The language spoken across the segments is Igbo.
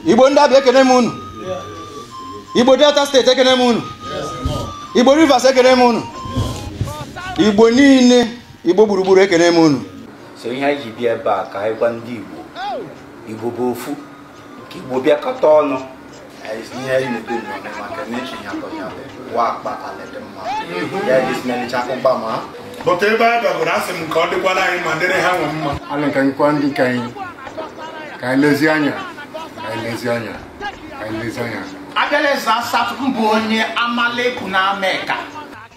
Igbo Ndabi ekene munu. Igbo Delta State ekene munu. Igbo Rivers ekene munu. Igbo niile Igbo gburugburu ekene munu. So ihe anyị ji bịa ebe a ka anyị gwa ndị Igbo. Igbo bụ ofu. Ka Igbo bịa kọta ọnụ. Ihe anyị na-ebe maka n'echi ya tọnya wa akpa ala dị mma. Ya dị smencha akụkpa ma. But ebe a gabụrụ asị m ka ọ dịkwa anyị ma dịrị ha nwe mma. Ala ka nkwa ndị ka anyị lezi anya.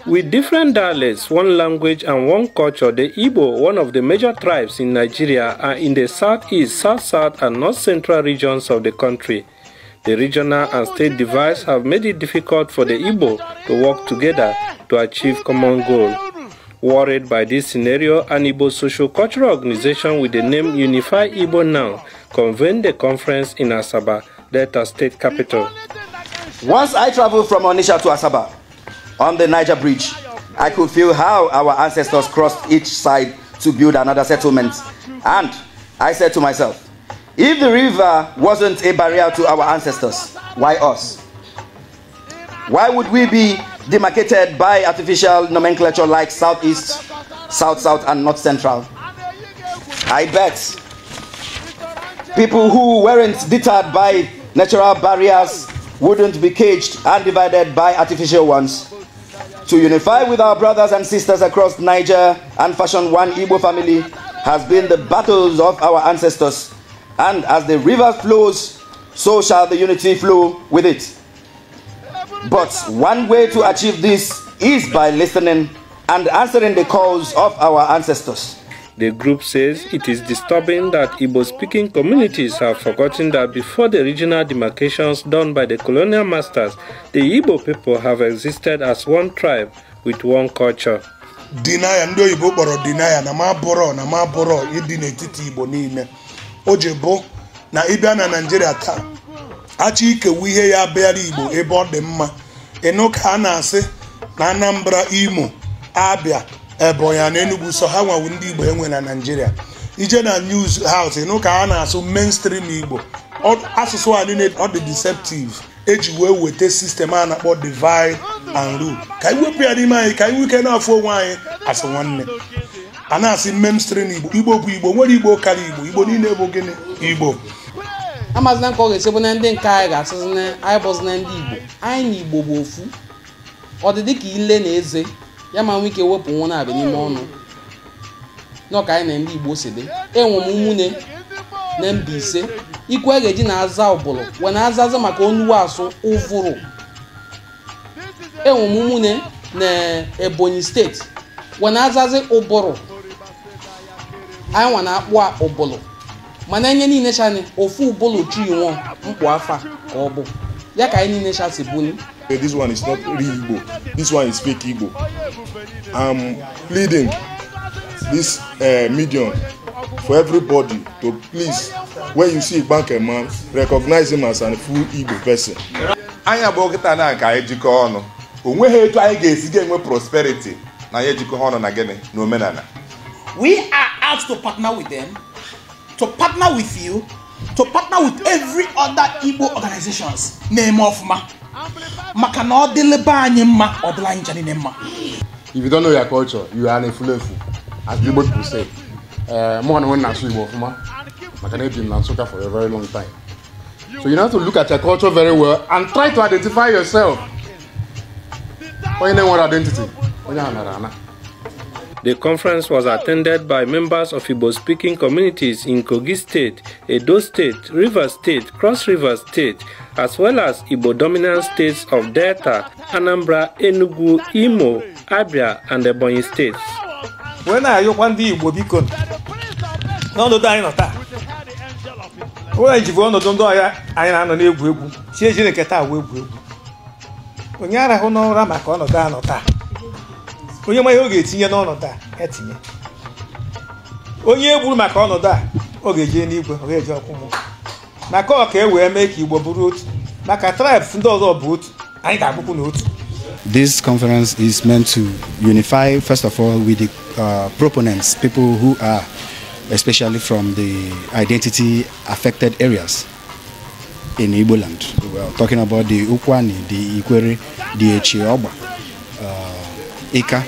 With different dialects, one language and one culture, the Igbo, one of the major tribes in Nigeria, are in the southeast, south-south and north-central regions of the country. The regional and state divides have made it difficult for the Igbo to work together to achieve common goal. Worried by this scenario, an Igbo socio-cultural organization with the name Unify Igbo Now convened the conference in Asaba, Delta State capital. Once I traveled from Onitsha to Asaba on the Niger Bridge, I could feel how our ancestors crossed each side to build another settlement. And I said to myself, if the river wasn't a barrier to our ancestors, why us? Why would we be demarcated by artificial nomenclature like Southeast, South-South, and North-Central? I bet people who weren't deterred by natural barriers wouldn't be caged and divided by artificial ones. To unify with our brothers and sisters across Niger and fashion one Igbo family has been the battles of our ancestors. And as the river flows, so shall the unity flow with it. But one way to achieve this is by listening and answering the calls of our ancestors. The group says it is disturbing that Igbo-speaking communities have forgotten that before the regional demarcations done by the colonial masters, the Igbo people have existed as one tribe with one culture. Deny ndo Igbo kpọrọ deny na ma boro ịdị n'etiti Igbo niile. Ojebo na ịbịa na Nigeria taa. Achị ikewu ihe ya bịara Igbo ebe ọ dị mma. Enu ka a na-asị na Anambra, Imo, Abia, Ebonyi na Enugu so ha nwawu ndị Igbo enwe na Nigeria. Ije na news house enu ka a na-asụ mainstream Igbo. Asụsụ a niile ọ dị deceptive. Eji wee wete system a na-akpọ divide and rule. Ka iwepụ ya n'ime anyị ka iwe ike na-afụ onwe anyị asị nwanne. A na-asị mainstream Igbo. Igbo bụ Igbo, nwere Igbo kara Igbo. Igbo niile bụ gịnị? Igbo. Amazina nke ọ ga-esebe na ndị nke anyị ga-asịzi na anyị bụzi na ndị Igbo. Anyị na Igbo bụ ofu. Ọ dị dịka ile na eze ya ma nwee ike wepụ nwa na-abịa n'ime ọnụ. N'ọka anyị na ndị Igbo si dị. Enwe m ụmụnne na Mbaise. Ikwu a ga-eji na-aza ụbụrụ wee na-azaza maka onuwe asụ ụvụrụ. Enwe m ụmụnne na Ebonyi steeti wee na-azazi ụbụrụ. Anyị nwa na-akpụ ụbụrụ. Mana enye niile chani ofu ụbụrụ chi nwa mkpụ afa ka ọ bụ. Ya ka anyị niile chasi buni. This one is not real Igbo. This one is fake Igbo. I'm pleading this medium for everybody to please, when you see a banker man, recognize him as a full Igbo person. Anya bụ kita na ka anyị jikọ ọnụ. Onweghị etu anyị ga-esi ga-enwe prosperity na anyị jikọ ọnụ na gịnị na omenala. We are out to partner with them, to partner with you, to partner with every other Igbo organizations. Name of ma. Maka na ọ dịleba anyị mma, ọ dịla anyị janine mma. If you don't know your culture, you are an influencer, as the Igbo people say. More than one national Igbo ofuma. Maka na you've been in Nsukka for a very long time. So you have to look at your culture very well and try to identify yourself. Onye na-enwere identity, onye anara. The conference was attended by members of Igbo-speaking communities in Kogi State, Edo State, Rivers State, Cross River State, as well as Igbo-dominant states of Delta, Anambra, Enugu, Imo, Abia, and Ebonyi states. When I want the Igbo beacon, no dying of that. When you want to do I am on a group, she is in a cat with group. When you are a honor, Ramakon or down or that. Onye ma oge etinye n'ọnọdụ a etinye. Onye egburu maka ọnọdụ a ọ ga-eje n'igwe ọ ga-eje ọkwụmụ. Maka ọ ka e wee mee ka Igbo bụrụ otu. Maka tribes ndị ọzọ bụ otu. Anyị ga-abụkwu n'otu. This conference is meant to unify, first of all, with the proponents, people who are especially from the identity affected areas. in Igbo land. We are talking about the Ukwani, the Ikwere, the Echioba, Ika,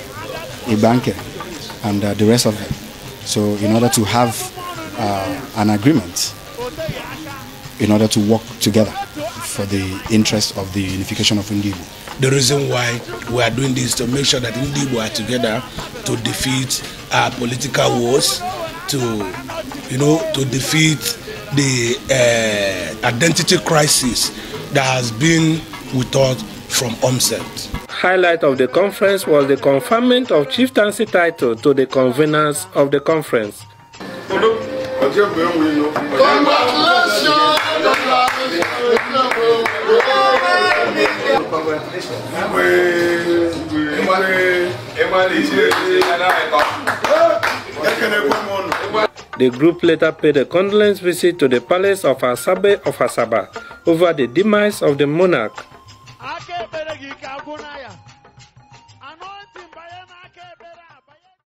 Ibanke, and the rest of them. So in order to have an agreement, in order to work together for the interest of the unification of Igbo. The reason why we are doing this is to make sure that Igbo are together to defeat our political wars, to defeat the identity crisis that has been with us from onset. Highlight of the conference was the conferment of chieftaincy title to the conveners of the conference. The group later paid a condolence visit to the palace of Asabe of Asaba over the demise of the monarch.